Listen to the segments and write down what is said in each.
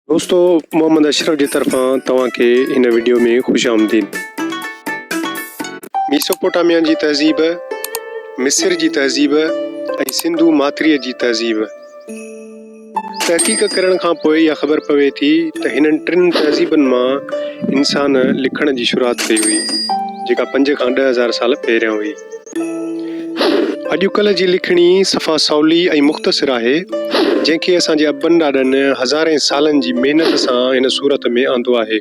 दोस्तों मोहम्मद अशरफ जी तरफ़ां तव्हांखे हिन वीडियो में ख़ुश आमदीद। मेसोपोटामिया जी तहज़ीब, मिस्र जी तहज़ीब ऐं सिंधु माथिरीअ जी तहज़ीब। तहक़ीक़ करण खां पोइ इहा ख़बर पवे थी त हिननि टिनि तहज़ीबनि मां इंसान लिखण जी शुरूआत कई हुई, जेका 5 खां 10,000 साल पहिरियों हुई। अॼुकल्ह जी लिखणी सफ़ा सवली ऐं मुख़्तसिर आहे, जंहिंखे असांजे अबनि ॾाॾनि हज़ारे सालनि जी महिनत सां हिन सूरत में आंदो आहे।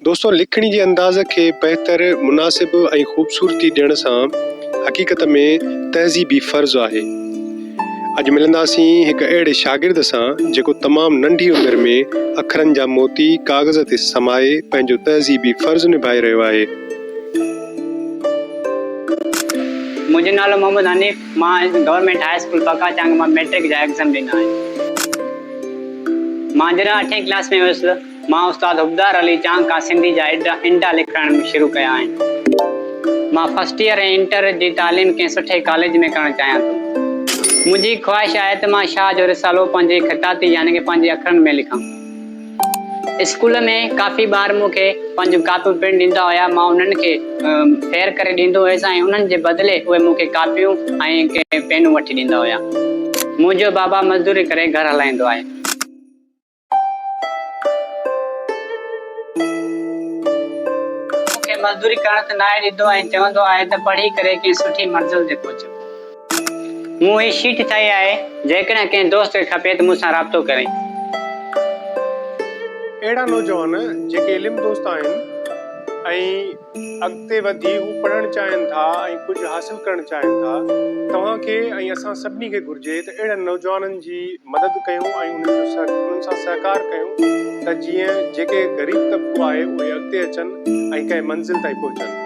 दोस्तों, लिखणी जे अंदाज़ खे बहितर, मुनासिब ऐं ख़ूबसूरती ॾियण सां हक़ीक़त में तहज़ीबी फ़र्ज़ु आहे। अॼु मिलंदासीं हिकु अहिड़े शागिर्द सां जेको तमामु नंढी उमिरि में अखरनि जा मोती काग़ज़ ते समाए पंहिंजो तहज़ीबी फ़र्ज़ु निभाए रहियो आहे। मुंहिंजो नालो मोहम्मद हनीफ़, मां गवर्नमेंट हाई स्कूल पकाचांग मां मैट्रिक जा एग्ज़ाम ॾिना आहिनि। मां जॾहिं 8वीं क्लास में हुयुसि, मां उस्ताद हुबदार अली चांग खां सिंधी जा इंडा लिखण शुरू कया आहिनि। मां फर्स्ट ईयर ऐं इंटर जी तालीम कंहिं सुठे कॉलेज में करणु चाहियां थो। मुंहिंजी ख़्वाहिश आहे त मां शाह जो रिसालो पंहिंजे ख़ताती यानी कि पंहिंजे अखरनि में लिखां। स्कूल में काफ़ी ॿार मूंखे पंहिंजूं कापियूं पिण ॾींदा हुया, मां उन्हनि खे फेयर करे ॾींदो हुयुसि ऐं उन्हनि जे बदिले उहे मूंखे कापियूं ऐं के पेनूं वठी ॾींदा हुया। मुंहिंजो बाबा मज़दूरी करे घर हलाईंदो आहे। मूंखे मज़दूरी करण त न ॾींदो ऐं चवंदो आहे त पढ़ी करे कंहिं सुठी मंज़िल ते पहुचो। मूं ही शीट ठाही आहे, जेकॾहिं कंहिं दोस्त खे खपे त मूंसां राब्तो करे। अहिड़ा नौजवान जेके इल्मु दोस्त आहिनि ऐं अॻिते वधी हू पढ़णु चाहिनि था ऐं कुझु हासिल करणु चाहिनि था, तव्हांखे ऐं असां सभिनी खे घुर्जे त अहिड़नि नौजवाननि जी मदद कयूं ऐं उन्हनि सां सहकार कयूं त जीअं जेके ग़रीब तबक़ो आहे उहे अॻिते अचनि ऐं कंहिं मंज़िल ताईं पहुचनि।